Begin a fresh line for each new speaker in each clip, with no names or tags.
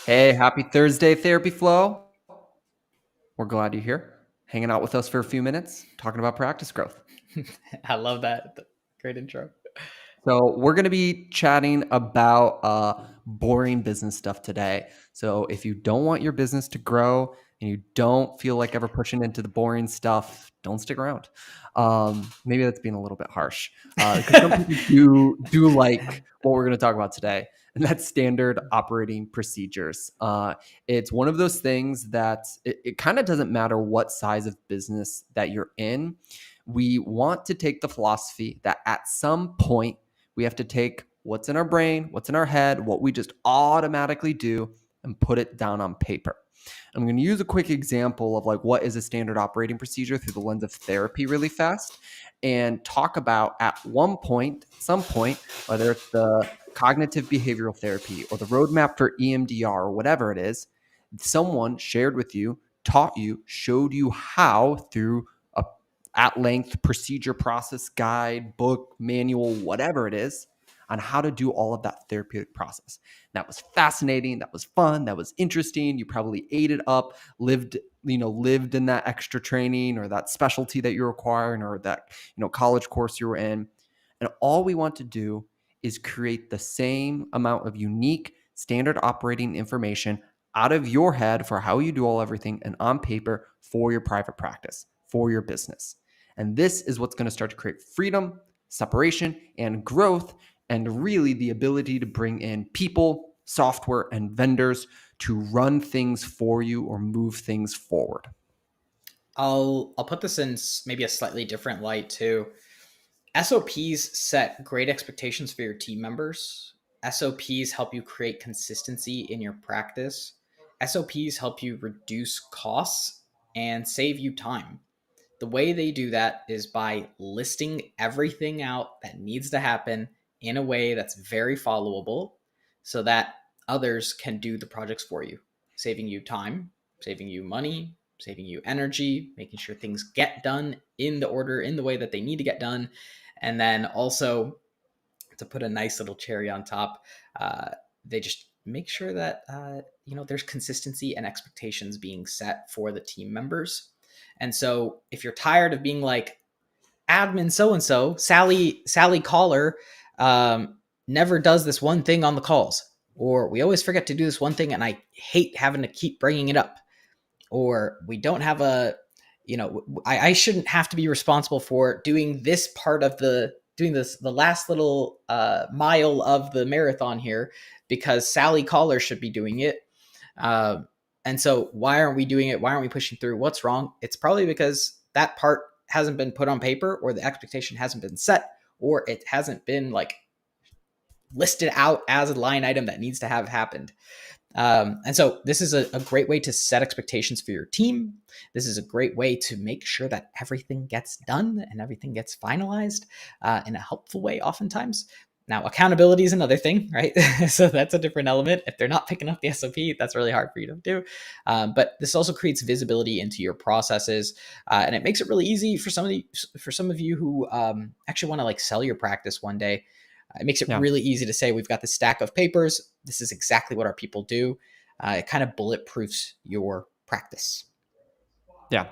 Hey, happy Thursday, Therapy Flow. We're glad you're here, hanging out with us for a few minutes, talking about practice growth.
I love that. Great intro.
So, we're going to be chatting about boring business stuff today. So, if you don't want your business to grow and you don't feel like ever pushing into the boring stuff, don't stick around. Maybe that's being a little bit harsh because some people do like what we're going to talk about today, and that's standard operating procedures. It's one of those things that it kind of doesn't matter what size of business that you're in. We want to take the philosophy that at some point we have to take what's in our brain, what's in our head, what we just automatically do, and put it down on paper. I'm going to use a quick example of like what is a standard operating procedure through the lens of therapy really fast and talk about at some point, whether it's the cognitive behavioral therapy or the roadmap for EMDR or whatever it is, someone shared with you, taught you, showed you how through a at length procedure process guide, book, manual, whatever it is, on how to do all of that therapeutic process. That was fascinating. That was fun. That was interesting. You probably ate it up, lived in that extra training or that specialty that you're requiring or that, college course you were in. And all we want to do is create the same amount of unique standard operating information out of your head for how you do everything and on paper for your private practice, for your business. And this is what's going to start to create freedom, separation, and growth, and really the ability to bring in people, software, and vendors to run things for you or move things forward.
I'll put this in maybe a slightly different light too. SOPs set great expectations for your team members. SOPs help you create consistency in your practice. SOPs help you reduce costs and save you time. The way they do that is by listing everything out that needs to happen in a way that's very followable so that others can do the projects for you, saving you time, saving you money, saving you energy, making sure things get done in the order, in the way that they need to get done. And then also, to put a nice little cherry on top, they just make sure that there's consistency and expectations being set for the team members. And so if you're tired of being like admin so and so, Sally Caller, never does this one thing on the calls, or we always forget to do this one thing and I hate having to keep bringing it up, or we don't have I shouldn't have to be responsible for doing this part of the last little mile of the marathon here because Sally Caller should be doing it. Uh, and so why aren't we doing it? Why aren't we pushing through? What's wrong? It's probably because that part hasn't been put on paper, or the expectation hasn't been set, or it hasn't been like listed out as a line item that needs to have happened. And so this is a great way to set expectations for your team. This is a great way to make sure that everything gets done and everything gets finalized in a helpful way oftentimes. Now, accountability is another thing, right? So that's a different element. If they're not picking up the SOP, that's really hard for you to do. But this also creates visibility into your processes, and it makes it really easy for some of you who actually want to like sell your practice one day. It makes it
Yeah.
really easy to say we've got this stack of papers. This is exactly what our people do. It kind of bulletproofs your practice.
Yeah.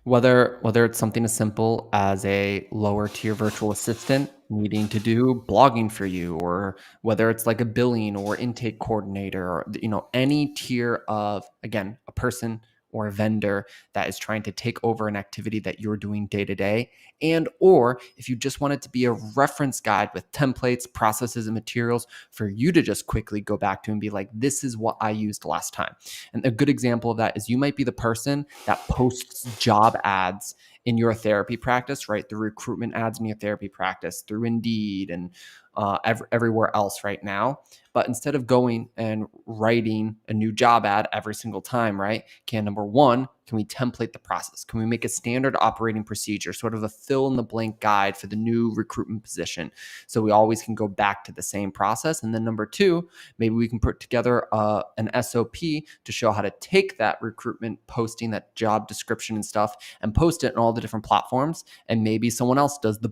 Whether it's something as simple as a lower tier virtual assistant needing to do blogging for you, or whether it's like a billing or intake coordinator, or any tier of, again, a person or a vendor that is trying to take over an activity that you're doing day to day, and or if you just want it to be a reference guide with templates, processes, and materials for you to just quickly go back to and be like, this is what I used last time. And a good example of that is you might be the person that posts job ads in your therapy practice, right? Through recruitment ads in your therapy practice, through Indeed and everywhere else right now. But instead of going and writing a new job ad every single time, right? Can number one, Can we template the process? Can we make a standard operating procedure, sort of a fill in the blank guide for the new recruitment position? So we always can go back to the same process. And then number two, maybe we can put together an SOP to show how to take that recruitment posting, that job description and stuff, and post it on all the different platforms. And maybe someone else does the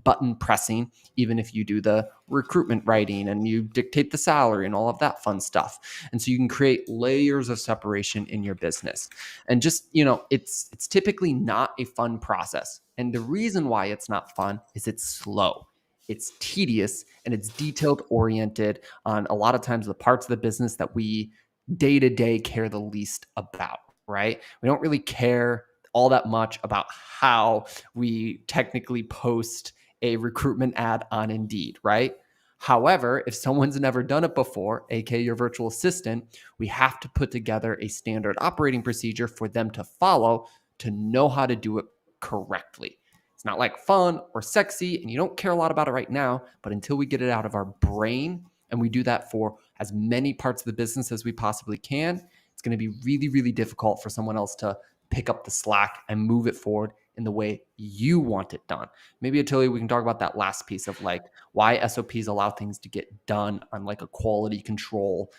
button pressing, even if you do the recruitment writing and you dictate the salary and all of that fun stuff. And so you can create layers of separation in your business. And just, it's typically not a fun process. And the reason why it's not fun is it's slow. It's tedious and it's detailed oriented on a lot of times the parts of the business that we day to day care the least about, right? We don't really care all that much about how we technically post a recruitment ad on Indeed, right? However, if someone's never done it before, aka your virtual assistant, we have to put together a standard operating procedure for them to follow to know how to do it correctly. It's not like fun or sexy, and you don't care a lot about it right now, but until we get it out of our brain and we do that for as many parts of the business as we possibly can, it's going to be really, really difficult for someone else to pick up the slack and move it forward in the way you want it done. Maybe Attilio, we can talk about that last piece of like why SOPs allow things to get done on like a quality control,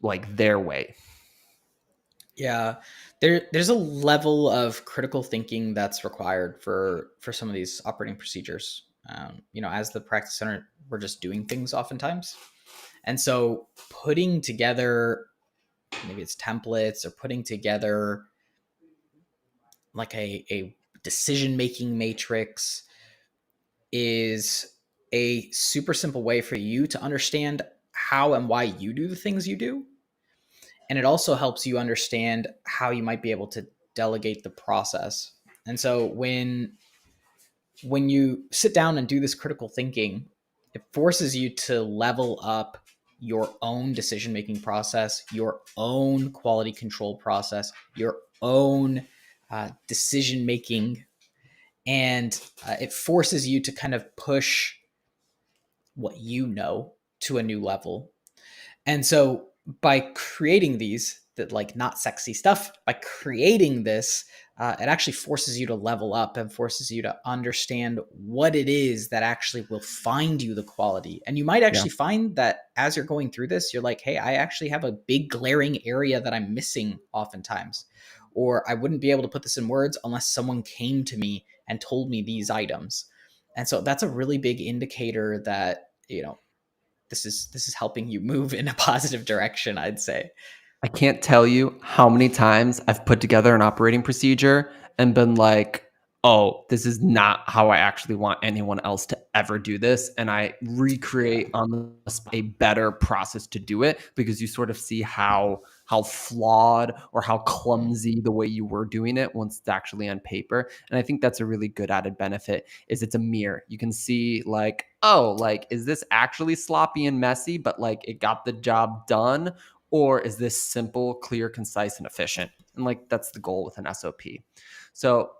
like their way.
Yeah, there's a level of critical thinking that's required for some of these operating procedures. As the practice owner, we're just doing things oftentimes, and so putting together, maybe it's templates, or putting together like a decision making matrix is a super simple way for you to understand how and why you do the things you do. And it also helps you understand how you might be able to delegate the process. And so when you sit down and do this critical thinking, it forces you to level up your own decision making process, your own quality control process, your own decision making, and it forces you to kind of push what you know to a new level. And so by creating these, that like not sexy stuff, by creating this, it actually forces you to level up and forces you to understand what it is that actually will find you the quality. And you might
Yeah.
actually find that as you're going through this, you're like, hey, I actually have a big glaring area that I'm missing oftentimes. Or I wouldn't be able to put this in words unless someone came to me and told me these items. And so that's a really big indicator that, this is helping you move in a positive direction, I'd say.
I can't tell you how many times I've put together an operating procedure and been like, oh, this is not how I actually want anyone else to ever do this. And I
Yeah.
recreate on the spot a better process to do it because you sort of see how flawed or how clumsy the way you were doing it once it's actually on paper. And I think that's a really good added benefit is it's a mirror. You can see like, oh, like, is this actually sloppy and messy, but like it got the job done? Or is this simple, clear, concise, and efficient? And like that's the goal with an SOP. So,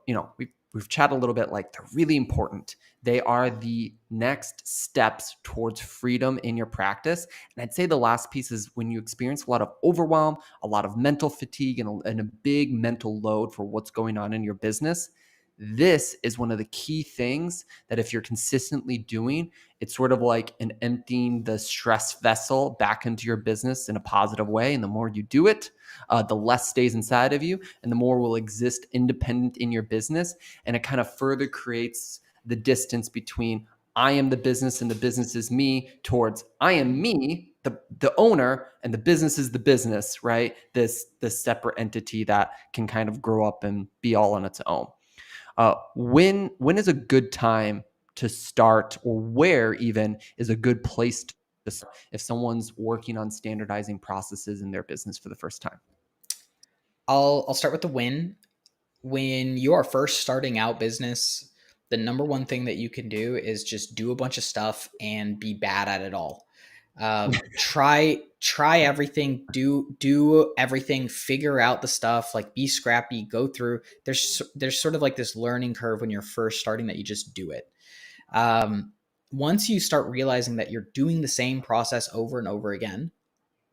we've chatted a little bit like they're really important. They are the next steps towards freedom in your practice. And I'd say the last piece is when you experience a lot of overwhelm, a lot of mental fatigue, and a big mental load for what's going on in your business. This is one of the key things that if you're consistently doing, it's sort of like an emptying the stress vessel back into your business in a positive way. And the more you do it, the less stays inside of you and the more will exist independent in your business. And it kind of further creates the distance between I am the business and the business is me towards I am me, the owner, and the business is the business, right? This separate entity that can kind of grow up and be all on its own. When is a good time to start, or where even is a good place to start if someone's working on standardizing processes in their business for the first time?
I'll start with the win. When you are first starting out business, the number one thing that you can do is just do a bunch of stuff and be bad at it all. Try everything, do everything, figure out the stuff, like be scrappy, go through. There's sort of like this learning curve when you're first starting that you just do it. Um, Once you start realizing that you're doing the same process over and over again,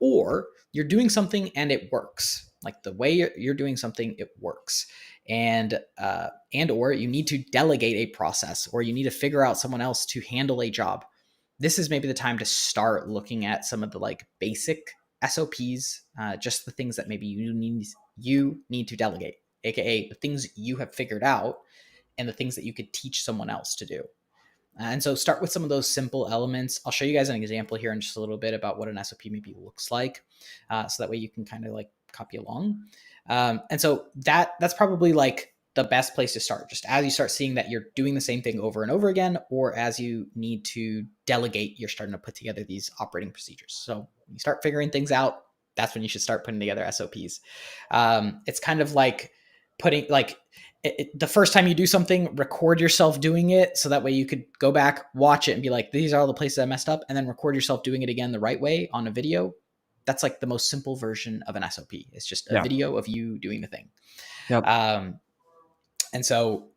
or you're doing something and it works. Like the way you're doing something, it works. And or you need to delegate a process, or you need to figure out someone else to handle a job. This is maybe the time to start looking at some of the like basic SOPs, just the things that maybe you need to delegate, aka the things you have figured out and the things that you could teach someone else to do. And so start with some of those simple elements. I'll show you guys an example here in just a little bit about what an SOP maybe looks like. So that way you can kind of like copy along. And so that's probably like the best place to start. Just as you start seeing that you're doing the same thing over and over again, or as you need to delegate, you're starting to put together these operating procedures. So when you start figuring things out, that's when you should start putting together SOPs. It's kind of like putting like the first time you do something, record yourself doing it, so that way you could go back, watch it, and be like, these are all the places I messed up, and then record yourself doing it again the right way on a video. That's like the most simple version of an SOP. It's just a
Yeah.
video of you doing the thing.
Yep.
And so,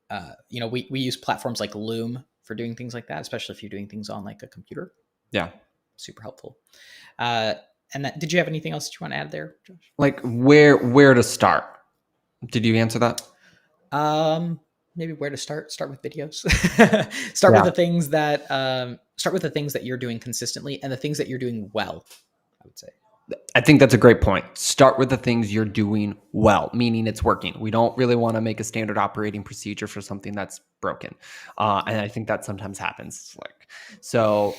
we use platforms like Loom for doing things like that, especially if you're doing things on like a computer.
Yeah.
Super helpful. And did you have anything else that you want to add there, Josh?
Like where to start? Did you answer that?
Maybe where to start with videos. Start with the things that you're doing consistently and the things that you're doing well, I would say.
I think that's a great point. Start with the things you're doing well, meaning it's working. We don't really want to make a standard operating procedure for something that's broken. And I think that sometimes happens. A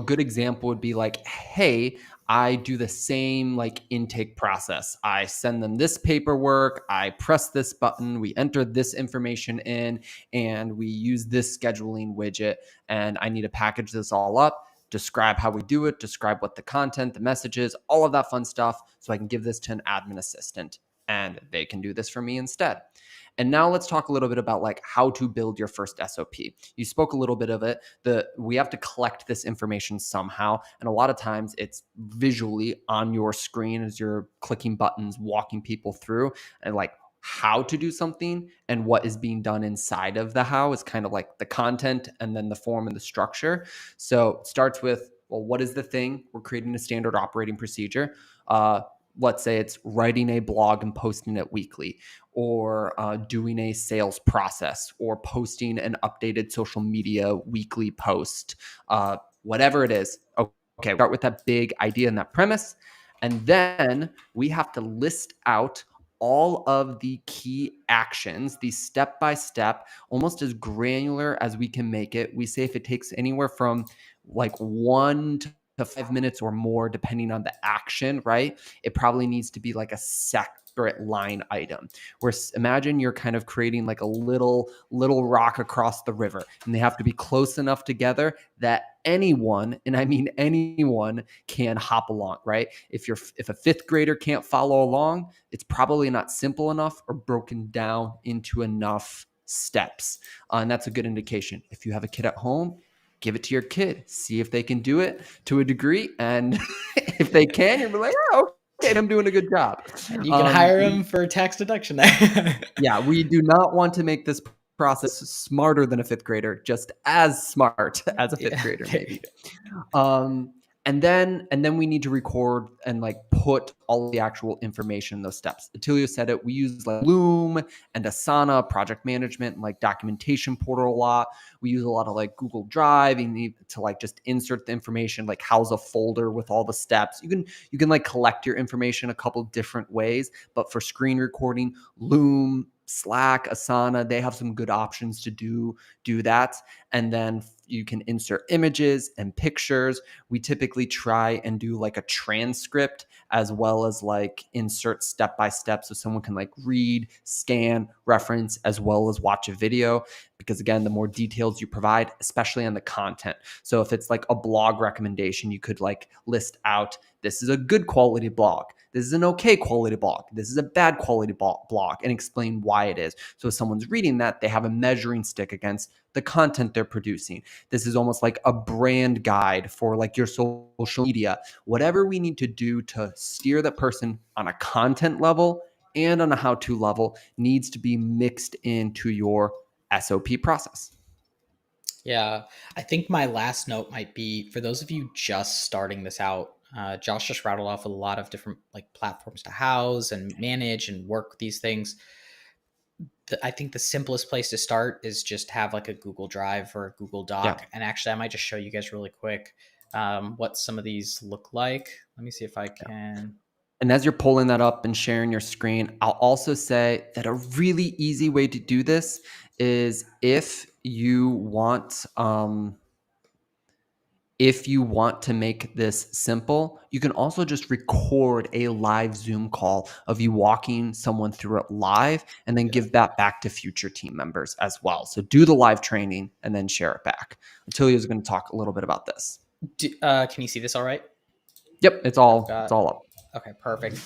good example would be like, hey, I do the same like intake process. I send them this paperwork, I press this button, we enter this information in, and we use this scheduling widget, and I need to package this all up, describe how we do it, describe what the content, the messages, all of that fun stuff, so I can give this to an admin assistant and they can do this for me instead. And now let's talk a little bit about like how to build your first SOP. You spoke a little bit of it. We have to collect this information somehow. And a lot of times it's visually on your screen as you're clicking buttons, walking people through, and like how to do something and what is being done inside of the how is kind of like the content and then the form and the structure. So it starts with, well, what is the thing? We're creating a standard operating procedure. Let's say it's writing a blog and posting it weekly, or doing a sales process, or posting an updated social media weekly post, whatever it is. Okay, start with that big idea and that premise. And then we have to list out all of the key actions, the step by step, almost as granular as we can make it. We say if it takes anywhere from like 1 to 5 minutes or more, depending on the action, right? It probably needs to be like a separate line item. Where imagine you're kind of creating like a little rock across the river, and they have to be close enough together that anyone, and I mean anyone, can hop along, right? If a fifth grader can't follow along, it's probably not simple enough or broken down into enough steps. And that's a good indication. If you have a kid at home, give it to your kid, see if they can do it to a degree. And if they can, you'll be like, oh, okay, I'm doing a good job.
And you can hire them for tax deduction there.
Yeah, we do not want to make this process smarter than a fifth grader, just as smart as a fifth grader, maybe. And then we need to record and like put all the actual information in those steps. Attilio said it. We use like Loom and Asana, project management, and like documentation portal a lot. We use a lot of like Google Drive. You need to like just insert the information, like house a folder with all the steps. You can like collect your information a couple different ways, but for screen recording, Loom, Slack, Asana, they have some good options to do that. And then you can insert images and pictures. We typically try and do like a transcript as well as like insert step by step, so someone can like read, scan, reference, as well as watch a video. Because again, the more details you provide, especially on the content. So if it's like a blog recommendation, you could like list out, this is a good quality blog, this is an okay quality blog, this is a bad quality blog, and explain why it is. So if someone's reading that, they have a measuring stick against the content they're producing. This is almost like a brand guide for like your social media. Whatever we need to do to steer that person on a content level and on a how-to level needs to be mixed into your SOP process.
Yeah, I think my last note might be for those of you just starting this out. Josh just rattled off a lot of different like platforms to house and manage and work with these things. I think the simplest place to start is just have like a Google Drive or a Google
Yeah.
Doc. And actually, I might just show you guys really quick what some of these look like. Let me see if I can.
And as you're pulling that up and sharing your screen, I'll also say that a really easy way to do this is if you want to make this simple, you can also just record a live Zoom call of you walking someone through it live and then
Yeah.
give that back to future team members as well. So do the live training and then share it back. Attilio is going to talk a little bit about this.
Can you see this all right?
Yep, it's
I've
all
got.
up.
Okay, perfect.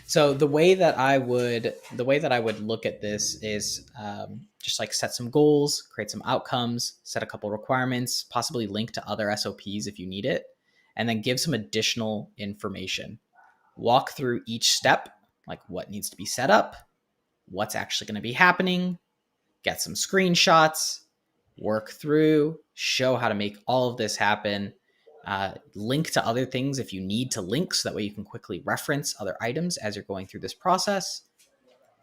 So the way that I would look at this is just like set some goals, create some outcomes, set a couple requirements, possibly link to other SOPs if you need it, and then give some additional information. Walk through each step, like what needs to be set up, what's actually going to be happening, get some screenshots, work through, show how to make all of this happen. Link to other things if you need to link so that way you can quickly reference other items as you're going through this process.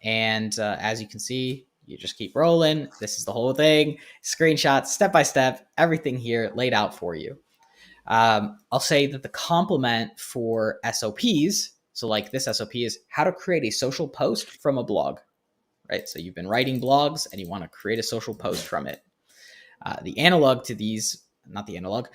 And as you can see, you just keep rolling. This is the whole thing. Screenshots, step by step, everything here laid out for you. I'll say that the complement for SOPs, so like this SOP is how to create a social post from a blog, right? So you've been writing blogs and you want to create a social post from it. The analog to these, not the analog,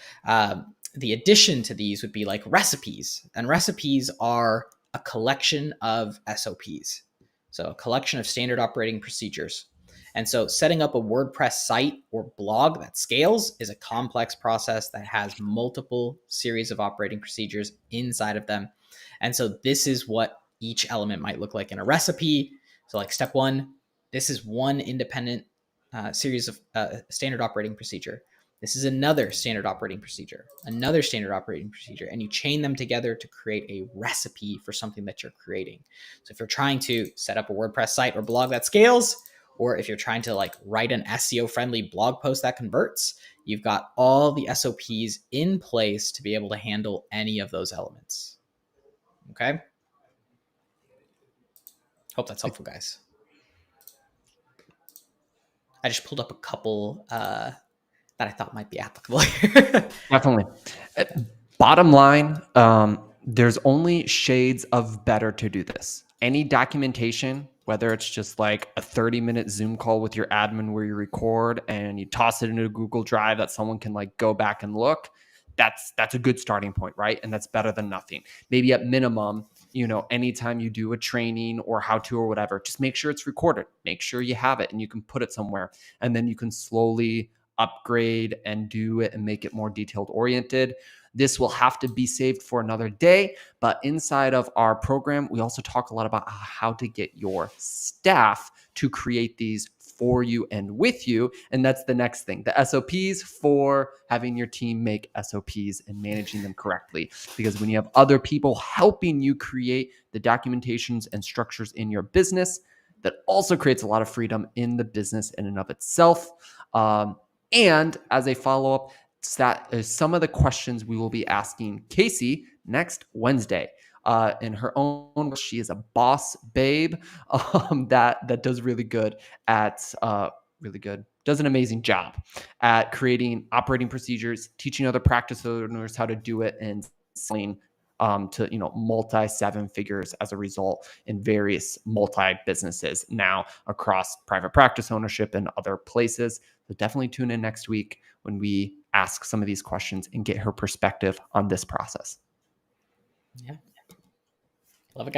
the addition to these would be like recipes. And recipes are a collection of SOPs. So a collection of standard operating procedures. And so setting up a WordPress site or blog that scales is a complex process that has multiple series of operating procedures inside of them. And so this is what each element might look like in a recipe. So like step one, this is one independent series of standard operating procedure. This is another standard operating procedure, another standard operating procedure, and you chain them together to create a recipe for something that you're creating. So if you're trying to set up a WordPress site or blog that scales, or if you're trying to like write an SEO friendly blog post that converts, you've got all the SOPs in place to be able to handle any of those elements. Okay. Hope that's helpful, guys. I just pulled up a couple that I thought might be applicable.
Definitely. Uh, Bottom line, there's only shades of better to do this. Any documentation, whether it's just like a 30-minute Zoom call with your admin where you record and you toss it into a Google Drive that someone can like go back and look, that's a good starting point, right? And that's better than nothing. Maybe at minimum, anytime you do a training or how to or whatever, just make sure it's recorded. Make sure you have it and you can put it somewhere. And then you can slowly upgrade and do it and make it more detailed oriented. This will have to be saved for another day. But inside of our program, we also talk a lot about how to get your staff to create these for you and with you. And that's the next thing, the SOPs for having your team make SOPs and managing them correctly. Because when you have other people helping you create the documentations and structures in your business, that also creates a lot of freedom in the business in and of itself. And as a follow up, that is some of the questions we will be asking Casey next Wednesday. In her own, she is a boss babe that does really good at does an amazing job at creating operating procedures, teaching other practice owners how to do it, and selling to multi seven figures as a result in various multi businesses now across private practice ownership and other places. So definitely tune in next week when we ask some of these questions and get her perspective on this process.
Yeah. Love it, guys.